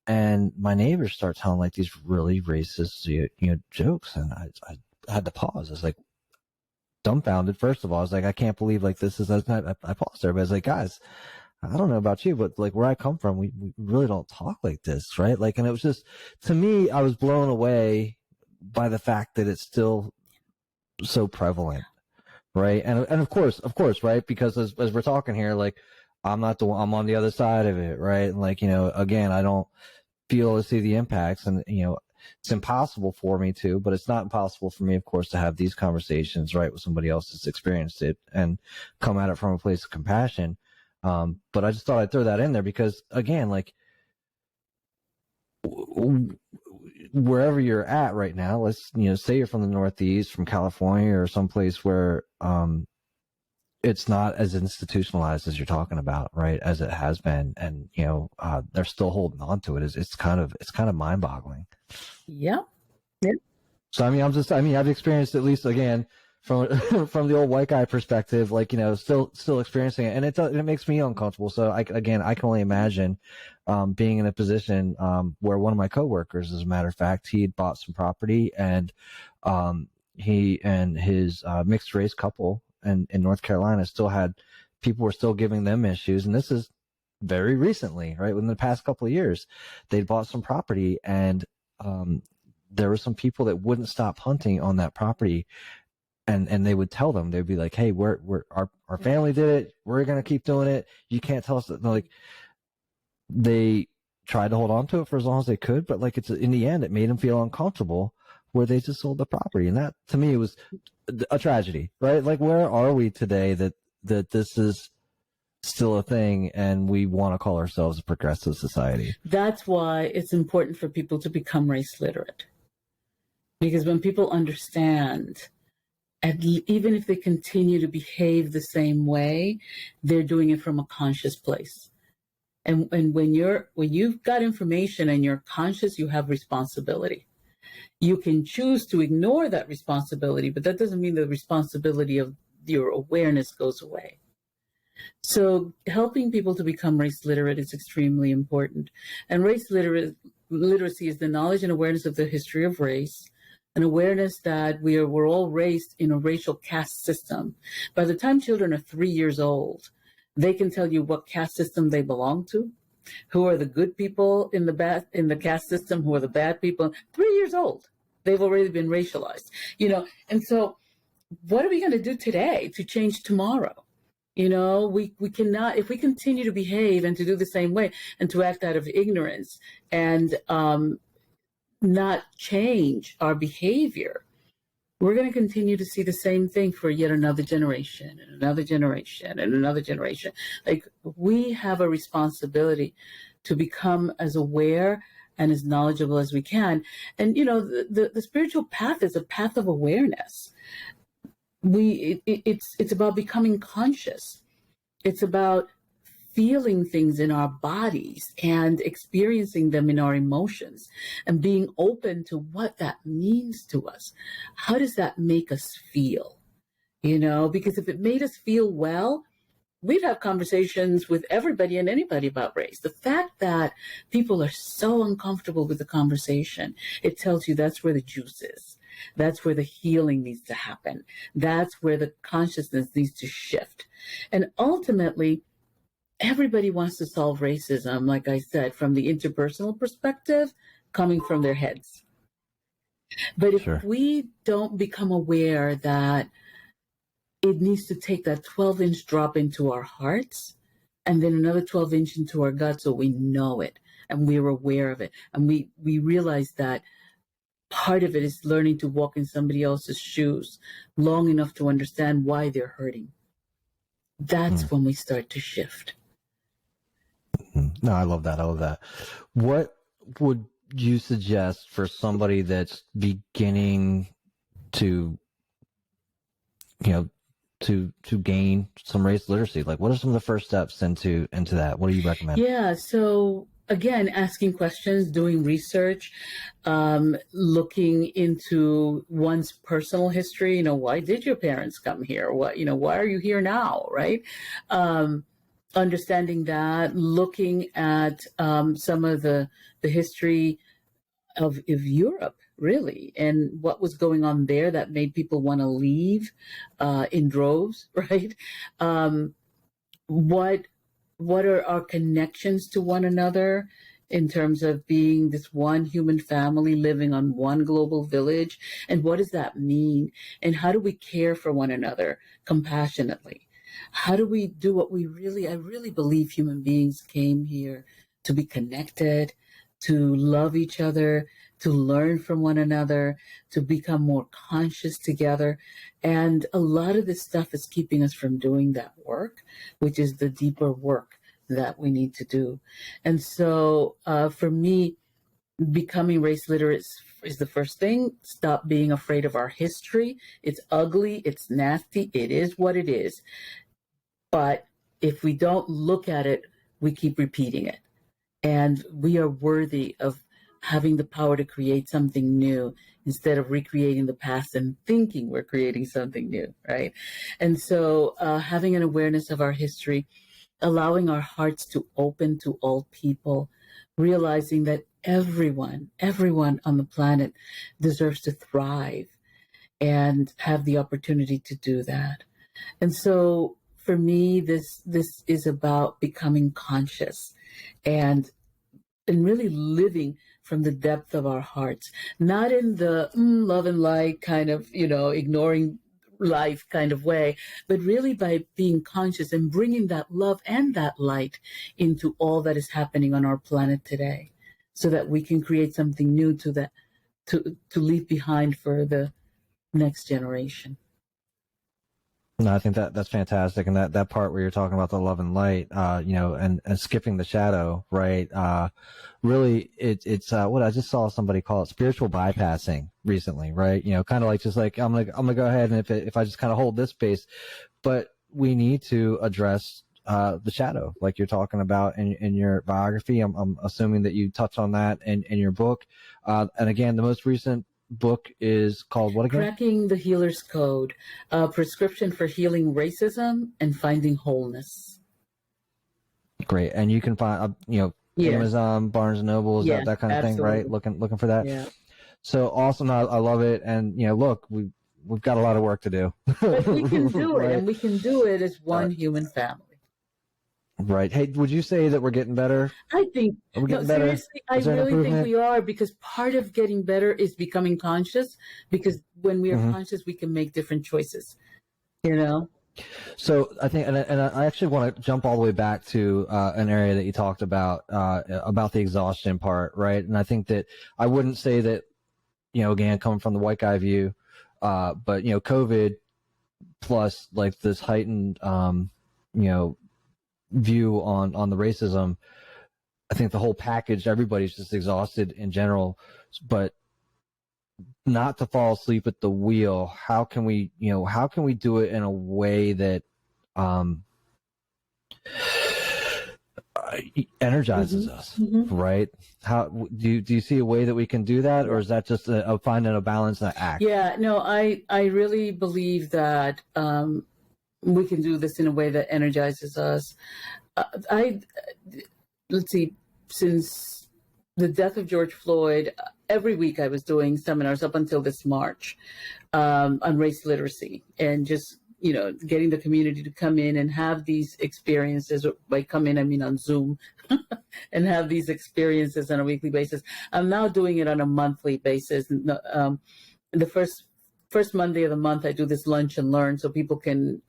And my neighbors start telling like these really racist, you know, jokes. And I had to pause. I was like dumbfounded. First of all, I was like, I can't believe like this is, I paused there, but I was like, guys, I don't know about you, but like where I come from, we really don't talk like this. Right. Like, and it was just, to me, I was blown away by the fact that it's still so prevalent. Right. And of course, right. Because as we're talking here, like I'm not the one, I'm on the other side of it. Right. And like, you know, again, I don't feel or see the impacts and, you know, it's impossible for me to, but it's not impossible for me, of course, to have these conversations, right, with somebody else that's experienced it and come at it from a place of compassion. But I just thought I'd throw that in there because again, like wherever you're at right now, let's, you know, say you're from the Northeast, from California or someplace where it's not as institutionalized as you're talking about, right, as it has been, and you know they're still holding on to it. It's kind of mind boggling. Yeah. Yeah. So I mean I've experienced, at least again from the old white guy perspective, like, you know, still experiencing it, and it makes me uncomfortable. So I can only imagine being in a position where one of my coworkers, as a matter of fact, he had bought some property, and he and his mixed race couple in North Carolina people were still giving them issues, and this is very recently, right, within the past couple of years. They'd bought some property, and there were some people that wouldn't stop hunting on that property. And they would tell them, they'd be like, hey, our family did it. We're going to keep doing it. You can't tell us that. Like, they tried to hold on to it for as long as they could, but like, in the end, it made them feel uncomfortable where they just sold the property. And that, to me, was a tragedy, right? Like, where are we today that this is still a thing and we want to call ourselves a progressive society? That's why it's important for people to become race literate. Because when people understand even if they continue to behave the same way, they're doing it from a conscious place. And when you've got information and you're conscious, you have responsibility. You can choose to ignore that responsibility, but that doesn't mean the responsibility of your awareness goes away. So helping people to become race literate is extremely important. And literacy is the knowledge and awareness of the history of race, an awareness that we're all raised in a racial caste system. By the time children are 3 years old, they can tell you what caste system they belong to, who are the good people in the caste system, who are the bad people. 3 years old, they've already been racialized, And so, what are we going to do today to change tomorrow? We cannot, if we continue to behave and to do the same way and to act out of ignorance and not change our behavior, we're going to continue to see the same thing for yet another generation and another generation and another generation. Like, we have a responsibility to become as aware and as knowledgeable as we can. And, the spiritual path is a path of awareness. It's about becoming conscious. It's about feeling things in our bodies and experiencing them in our emotions and being open to what that means to us. How does that make us feel? Because if it made us feel well, we'd have conversations with everybody and anybody about race. The fact that people are so uncomfortable with the conversation, it tells you that's where the juice is. That's where the healing needs to happen. That's where the consciousness needs to shift. And ultimately, everybody wants to solve racism, like I said, from the interpersonal perspective, coming from their heads. But if we don't become aware that it needs to take that 12-inch drop into our hearts and then another 12-inch into our gut, so we know it and we're aware of it. And we realize that part of it is learning to walk in somebody else's shoes long enough to understand why they're hurting. That's when we start to shift. No, I love that. What would you suggest for somebody that's beginning to, to gain some race literacy? Like, what are some of the first steps into that? What do you recommend? Yeah. So again, asking questions, doing research, looking into one's personal history. Why did your parents come here? Why are you here now? Right. Understanding that, looking at some of the history of Europe, really, and what was going on there that made people want to leave in droves, right? What are our connections to one another in terms of being this one human family living on one global village? And what does that mean? And how do we care for one another compassionately? How do we do what I really believe human beings came here to be connected, to love each other, to learn from one another, to become more conscious together. And a lot of this stuff is keeping us from doing that work, which is the deeper work that we need to do. And so for me, becoming race literate is the first thing. Stop being afraid of our history. It's ugly. It's nasty. It is what it is. But if we don't look at it, we keep repeating it. And we are worthy of having the power to create something new instead of recreating the past and thinking we're creating something new, right? And so having an awareness of our history, allowing our hearts to open to all people, realizing that everyone on the planet deserves to thrive and have the opportunity to do that. And so for me, this is about becoming conscious and really living from the depth of our hearts, not in the love and light kind of, ignoring life kind of way, but really by being conscious and bringing that love and that light into all that is happening on our planet today, so that we can create something new to leave behind for the next generation. No, I think that's fantastic. And that part where you're talking about the love and light, and skipping the shadow, right? Really, it's what I just saw somebody call it spiritual bypassing recently, right? Kind of like, just like, I'm gonna go ahead, and if I just kind of hold this space, but we need to address the shadow, like you're talking about in your biography. I'm assuming that you touch on that in your book. And again, the most recent book is called what again? Cracking the Healer's Code, a prescription for healing racism and finding wholeness. Great. And you can find, Yeah. Amazon, Barnes and Noble, Yeah, that kind of thing, right? absolutely. Looking for that. Yeah. So awesome. I love it. And, look, we've got a lot of work to do. But we can do it, Right. and we can do it as one human family. Right. Hey, would you say that we're getting better? I think, Are we no, getting better? seriously, I Is there an really think improvement? we are, because part of getting better is becoming conscious, because when we are conscious, we can make different choices, So I think, and I actually want to jump all the way back to an area that you talked about the exhaustion part, right? And I think that I wouldn't say that, again, coming from the white guy view, but COVID plus like this heightened, view on the racism. I think the whole package, everybody's just exhausted in general, but not to fall asleep at the wheel. How can we do it in a way that energizes us, right? How do you see a way that we can do that, or is that just a finding a balance and act? Yeah, no, I really believe that we can do this in a way that energizes us. Let's see, since the death of George Floyd, every week I was doing seminars up until this March on race literacy, and just getting the community to come in and have these experiences. By come in, I mean on Zoom, and have these experiences on a weekly basis. I'm now doing it on a monthly basis. The first Monday of the month, I do this lunch and learn, so people can,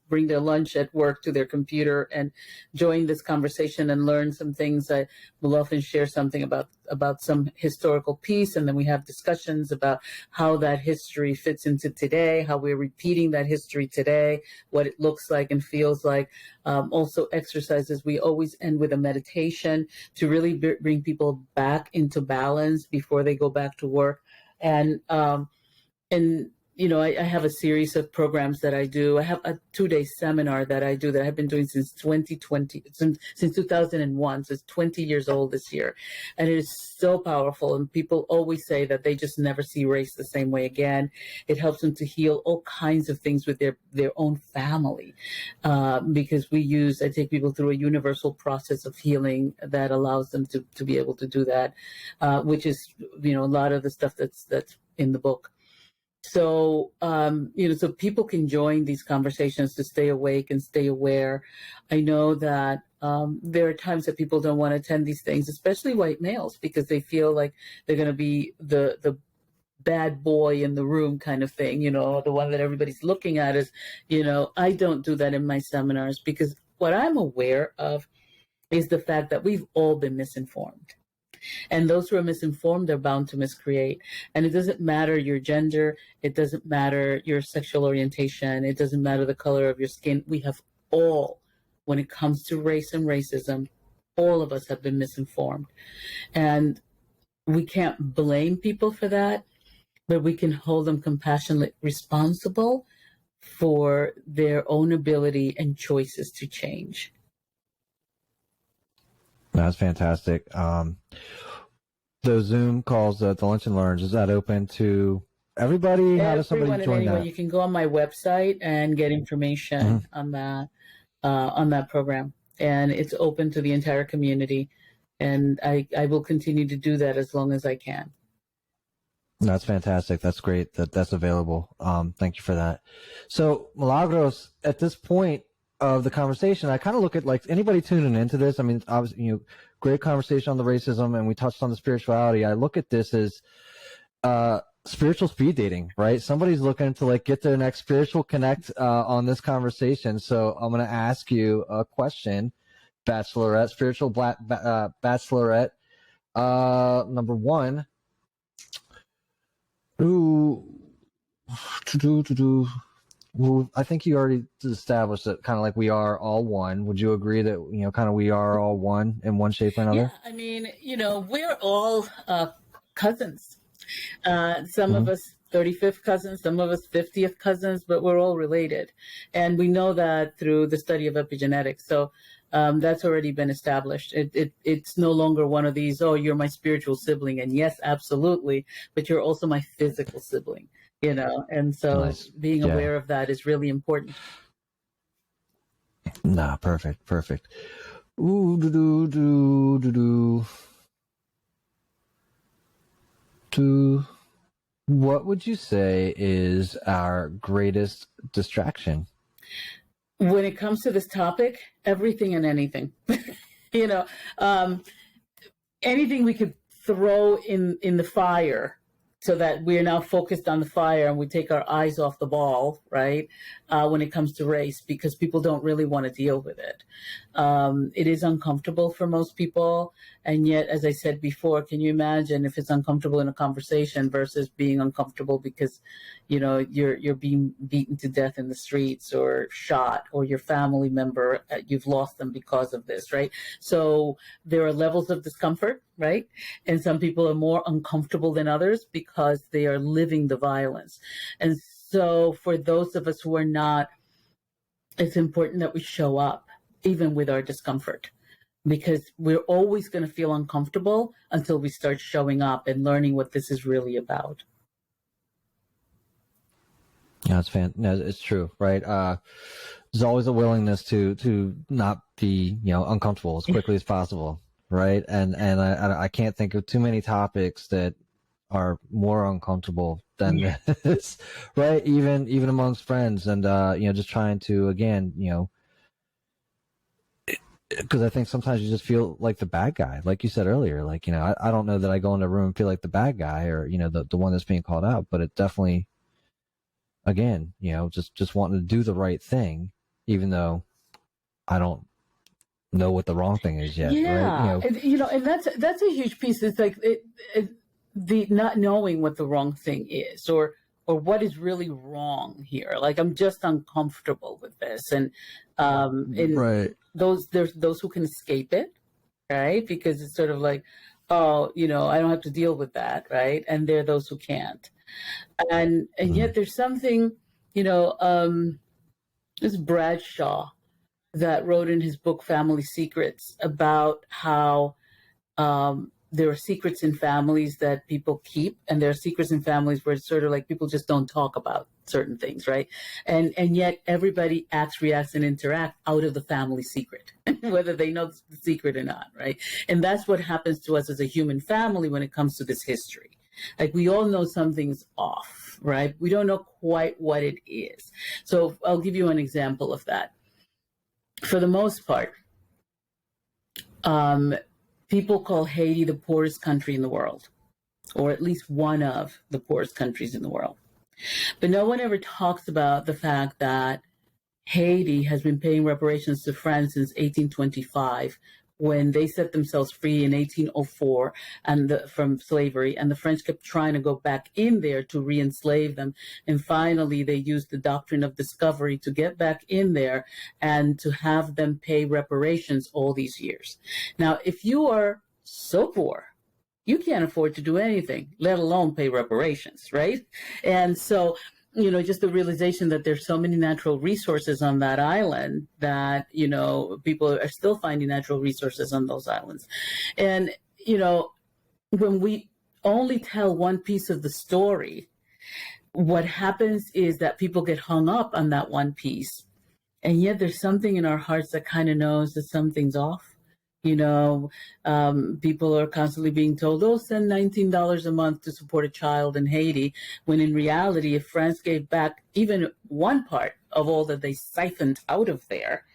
bring their lunch at work to their computer and join this conversation and learn some things. I will often share something about some historical piece, and then we have discussions about how that history fits into today, how we're repeating that history today, what it looks like and feels like. Also exercises. We always end with a meditation to really bring people back into balance before they go back to work. And I have a series of programs that I do. I have a 2-day seminar that I do that I've been doing since 2020, since 2001. So it's 20 years old this year. And it is so powerful. And people always say that they just never see race the same way again. It helps them to heal all kinds of things with their own family. Because I take people through a universal process of healing that allows them to be able to do that, which is, a lot of the stuff that's in the book. So, so people can join these conversations to stay awake and stay aware. I know that there are times that people don't want to attend these things, especially white males, because they feel like they're going to be the bad boy in the room kind of thing, the one that everybody's looking at is, I don't do that in my seminars, because what I'm aware of is the fact that we've all been misinformed. And those who are misinformed are bound to miscreate. And it doesn't matter your gender. It doesn't matter your sexual orientation. It doesn't matter the color of your skin. We have all, when it comes to race and racism, all of us have been misinformed. And we can't blame people for that, but we can hold them compassionately responsible for their own ability and choices to change. That's fantastic. Those Zoom calls, the Lunch and Learns, is that open to everybody? How does somebody join that? You can go on my website and get information on that program, and it's open to the entire community. And I will continue to do that as long as I can. That's fantastic. That's great that's available. Thank you for that. So, Milagros, at this point of the conversation, I kind of look at like anybody tuning into this. I mean, obviously, great conversation on the racism, and we touched on the spirituality. I look at this as spiritual speed dating, right? Somebody's looking to like get their next spiritual connect on this conversation. So I'm going to ask you a question, Bachelorette, spiritual Bachelorette. Number one. Well, I think you already established that kind of like we are all one. Would you agree that, kind of we are all one in one shape or Yeah, another? I mean, we're all cousins. Some Hmm. of us 35th cousins, some of us 50th cousins, but we're all related. And we know that through the study of epigenetics. So that's already been established. It's no longer one of these, oh, you're my spiritual sibling. And yes, absolutely, but you're also my physical sibling, and so Nice. being Yeah. aware of that is really important. Nah, perfect. Perfect. Ooh, do, do, do, do, do. What would you say is our greatest distraction? When it comes to this topic, everything and anything, you know, um, anything we could throw in the fire so that we're now focused on the fire and we take our eyes off the ball, right? When it comes to race, because people don't really want to deal with it. It is uncomfortable for most people. And yet, as I said before, can you imagine if it's uncomfortable in a conversation versus being uncomfortable because, you're being beaten to death in the streets or shot, or your family member, you've lost them because of this, right? So there are levels of discomfort, right? And some people are more uncomfortable than others because they are living the violence. And so for those of us who are not, it's important that we show up even with our discomfort, because we're always going to feel uncomfortable until we start showing up and learning what this is really about. Yeah, no, it's true, right? There's always a willingness to not be, uncomfortable as quickly as possible, right? And I can't think of too many topics that are more uncomfortable than Yeah. this, right? Even amongst friends, and just trying to, again, because I think sometimes you just feel like the bad guy, like you said earlier. Like, I don't know that I go into a room and feel like the bad guy, or the one that's being called out, but it definitely, again, just wanting to do the right thing, even though I don't know what the wrong thing is yet, right? Yeah, and that's a huge piece. It's like the not knowing what the wrong thing is, or what is really wrong here. Like, I'm just uncomfortable with this, and Right. there's those who can escape it, right? Because it's sort of like, oh, I don't have to deal with that, right? And there are those who can't, and yet there's something, this Bradshaw that wrote in his book Family Secrets about how there are secrets in families that people keep, and there are secrets in families where it's sort of like people just don't talk about certain things, right? And yet everybody acts, reacts, and interacts out of the family secret, whether they know the secret or not, right? And that's what happens to us as a human family when it comes to this history. Like, we all know something's off, right? We don't know quite what it is. So I'll give you an example of that. For the most part, people call Haiti the poorest country in the world, or at least one of the poorest countries in the world. But no one ever talks about the fact that Haiti has been paying reparations to France since 1825, when they set themselves free in 1804 from slavery, and the French kept trying to go back in there to re-enslave them. And finally, they used the doctrine of discovery to get back in there and to have them pay reparations all these years. Now, if you are so poor, you can't afford to do anything, let alone pay reparations, right? And so, just the realization that there's so many natural resources on that island that, people are still finding natural resources on those islands. And, when we only tell one piece of the story, what happens is that people get hung up on that one piece. And yet there's something in our hearts that kind of knows that something's off. People are constantly being told, oh, send $19 a month to support a child in Haiti, when in reality, if France gave back even one part of all that they siphoned out of there,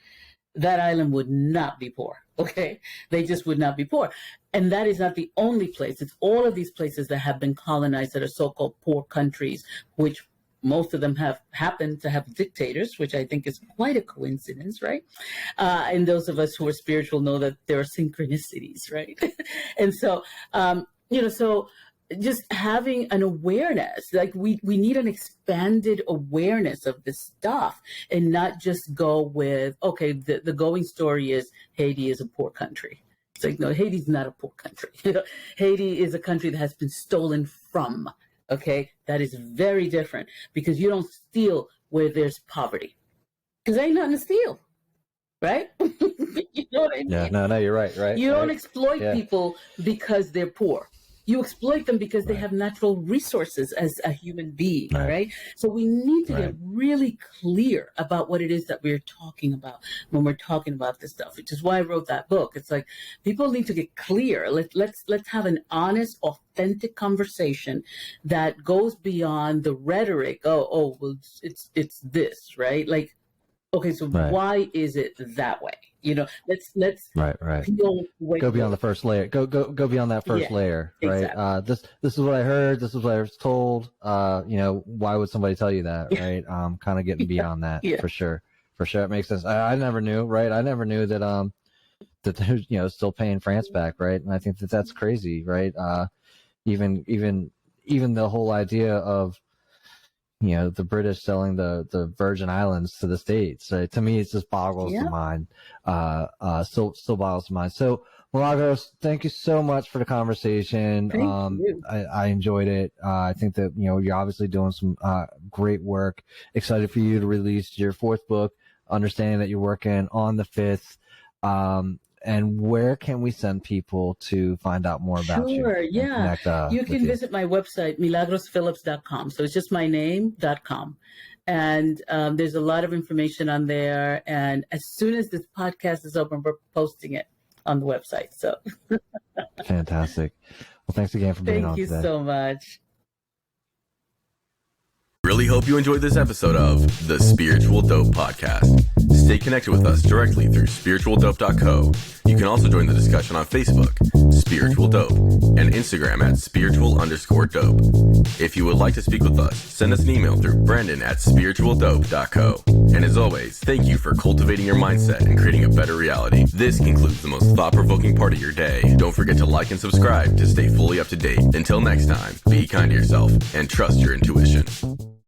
that island would not be poor. Okay? They just would not be poor. And that is not the only place. It's all of these places that have been colonized that are so-called poor countries, which most of them have happened to have dictators, which I think is quite a coincidence, right? And those of us who are spiritual know that there are synchronicities, right? And so, so just having an awareness, like we need an expanded awareness of this stuff, and not just go with, okay, the going story is Haiti is a poor country. It's like, no, Haiti's not a poor country. Haiti is a country that has been stolen from. Okay, that is very different, because you don't steal where there's poverty, because there ain't nothing to steal, right? You know what I mean? Yeah, no, you're right. You don't exploit people because they're poor. You exploit them because they have natural resources as a human being, right? So we need to get really clear about what it is that we're talking about when we're talking about this stuff, which is why I wrote that book. It's like, people need to get clear. Let's have an honest, authentic conversation that goes beyond the rhetoric. Oh, well, it's this, right? Like, okay, so why is it that way? You know, let's go beyond the first layer. Go beyond that first layer, right? Exactly. This is what I heard. This is what I was told. You know, why would somebody tell you that, right? Kind of getting beyond that for sure. It makes sense. I never knew, right? I never knew that that they're, you know, still paying France back, right? And I think that that's crazy, right? Even the whole idea of, you know, the British selling the Virgin Islands to the States. To me, it just boggles the mind. Still boggles the mind. So, Milagros, thank you so much for the conversation. Thank you. I enjoyed it. I think that, you know, you're obviously doing some great work. Excited for you to release your 4th book, understanding that you're working on the 5th. And where can we send people to find out more about you? Sure, yeah. You can visit my website, milagrosphillips.com. So it's just my name.com. And there's a lot of information on there. And as soon as this podcast is open, we're posting it on the website. So fantastic. Well, thanks again for being on today. Thank you so much. Really hope you enjoyed this episode of the Spiritual Dope Podcast. Stay connected with us directly through spiritualdope.co. You can also join the discussion on Facebook, Spiritual Dope, and Instagram at spiritual_dope. If you would like to speak with us, send us an email through brandon@spiritualdope.co. And as always, thank you for cultivating your mindset and creating a better reality. This concludes the most thought-provoking part of your day. Don't forget to like and subscribe to stay fully up to date. Until next time, be kind to yourself and trust your intuition.